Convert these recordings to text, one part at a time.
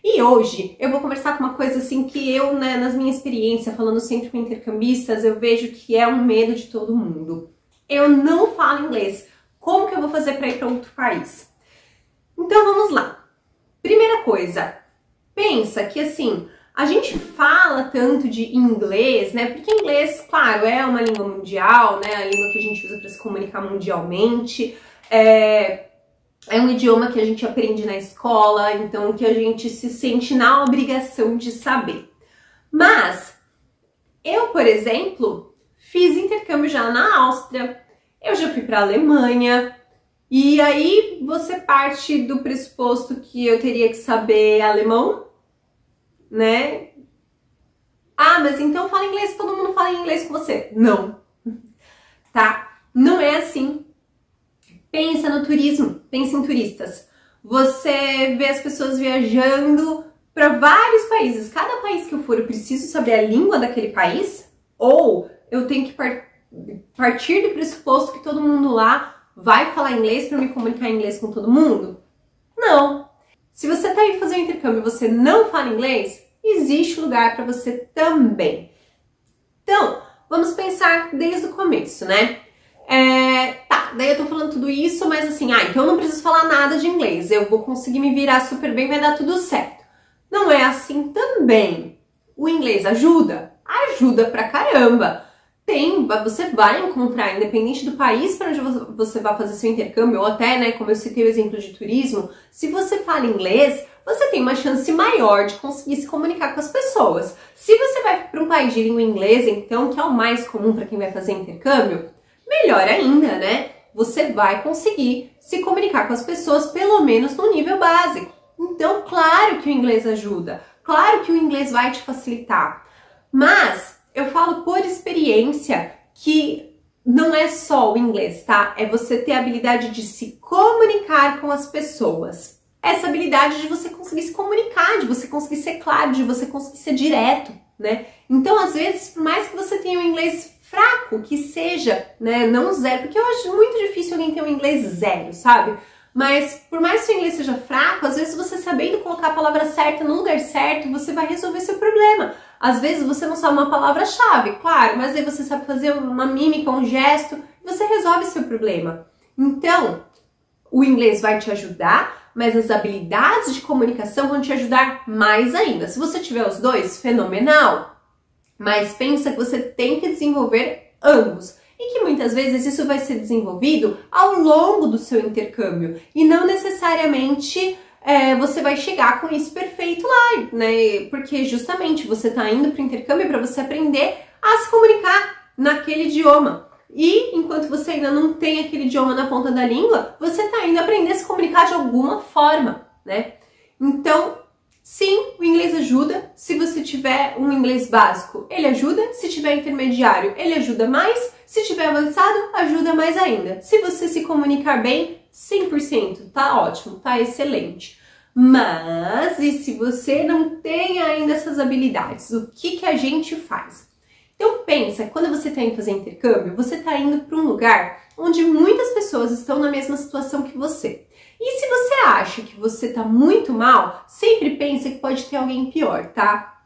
E hoje eu vou conversar com uma coisa assim que eu, né, nas minhas experiências, falando sempre com intercambistas, eu vejo que é um medo de todo mundo. Eu não falo inglês. Como que eu vou fazer para ir para outro país? Então vamos lá. Primeira coisa, pensa que assim, a gente fala tanto de inglês, né? Porque inglês, claro, é uma língua mundial, né? A língua que a gente usa para se comunicar mundialmente. É um idioma que a gente aprende na escola, então que a gente se sente na obrigação de saber. Mas eu, por exemplo, fiz intercâmbio já na Áustria, eu já fui para a Alemanha, e aí você parte do pressuposto que eu teria que saber alemão, né? Ah, mas então fala inglês, todo mundo fala inglês com você. Não, tá? Não é assim. Pensa no turismo, pensa em turistas. Você vê as pessoas viajando para vários países. Cada país que eu for, eu preciso saber a língua daquele país? Ou eu tenho que partir do pressuposto que todo mundo lá vai falar inglês para me comunicar em inglês com todo mundo? Não. Se você está indo fazer um intercâmbio e você não fala inglês, existe lugar para você também. Então, vamos pensar desde o começo, né? Daí eu tô falando tudo isso, mas assim, então eu não preciso falar nada de inglês, eu vou conseguir me virar super bem, vai dar tudo certo. Não é assim também. O inglês ajuda? Ajuda pra caramba. Você vai encontrar, independente do país para onde você vai fazer seu intercâmbio, ou até, né, como eu citei o exemplo de turismo, se você fala inglês, você tem uma chance maior de conseguir se comunicar com as pessoas. Se você vai para um país de língua inglesa, então, que é o mais comum para quem vai fazer intercâmbio, melhor ainda, né? Você vai conseguir se comunicar com as pessoas, pelo menos no nível básico. Então, claro que o inglês ajuda, claro que o inglês vai te facilitar. Mas eu falo por experiência que não é só o inglês, tá? É você ter a habilidade de se comunicar com as pessoas. Essa habilidade de você conseguir se comunicar, de você conseguir ser claro, de você conseguir ser direto, né? Então, às vezes, por mais que você tenha um inglês fraco, que seja, né, não zero, porque eu acho muito difícil alguém ter um inglês zero, sabe? Mas por mais que o inglês seja fraco, às vezes você sabendo colocar a palavra certa no lugar certo, você vai resolver seu problema. Às vezes você não sabe uma palavra-chave, claro, mas aí você sabe fazer uma mímica, um gesto, e você resolve seu problema. Então, o inglês vai te ajudar, mas as habilidades de comunicação vão te ajudar mais ainda. Se você tiver os dois, fenomenal. Mas pensa que você tem que desenvolver ambos e que muitas vezes isso vai ser desenvolvido ao longo do seu intercâmbio e não necessariamente você vai chegar com isso perfeito lá, né? Porque justamente você está indo para o intercâmbio para você aprender a se comunicar naquele idioma. E enquanto você ainda não tem aquele idioma na ponta da língua, você está indo aprender a se comunicar de alguma forma, né? Então, sim, o inglês ajuda. Se você tiver um inglês básico, ele ajuda. Se tiver intermediário, ele ajuda mais. Se tiver avançado, ajuda mais ainda. Se você se comunicar bem, 100%, tá ótimo, tá excelente. Mas, e se você não tem ainda essas habilidades, o que a gente faz? Então pensa, quando você está indo fazer intercâmbio, você está indo para um lugar onde muitas pessoas estão na mesma situação que você. E se você acha que você tá muito mal, sempre pensa que pode ter alguém pior, tá?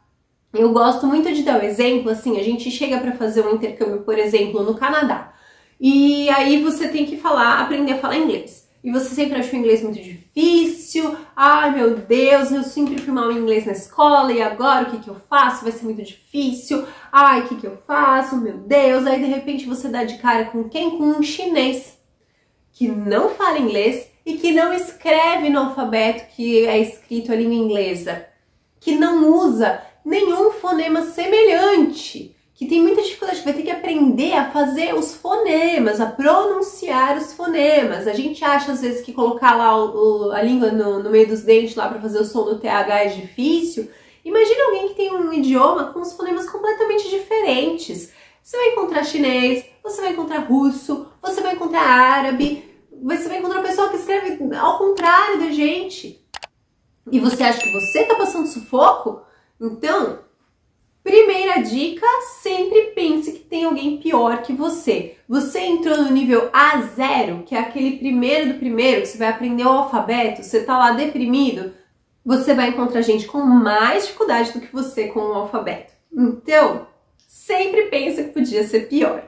Eu gosto muito de dar o exemplo, assim, a gente chega para fazer um intercâmbio, por exemplo, no Canadá. E aí você tem que aprender a falar inglês. E você sempre acha o inglês muito difícil. Ai, meu Deus, eu sempre fui mal em inglês na escola e agora o que eu faço? Vai ser muito difícil. Ai, o que eu faço? Meu Deus. Aí, de repente, você dá de cara com quem? Com um chinês que não fala inglês e que não escreve no alfabeto que é escrito a língua inglesa, que não usa nenhum fonema semelhante, que tem muita dificuldade, vai ter que aprender a fazer os fonemas, a pronunciar os fonemas. A gente acha às vezes que colocar lá a língua no meio dos dentes lá para fazer o som do TH é difícil. Imagina alguém que tem um idioma com os fonemas completamente diferentes. Você vai encontrar chinês, você vai encontrar russo, você vai encontrar árabe, você vai encontrar pessoa que escreve ao contrário da gente. E você acha que você tá passando sufoco? Então, primeira dica, sempre pense que tem alguém pior que você. Você entrou no nível A0, que é aquele primeiro do primeiro, que você vai aprender o alfabeto, você tá lá deprimido. você vai encontrar gente com mais dificuldade do que você com o alfabeto. Então, sempre pensa que podia ser pior.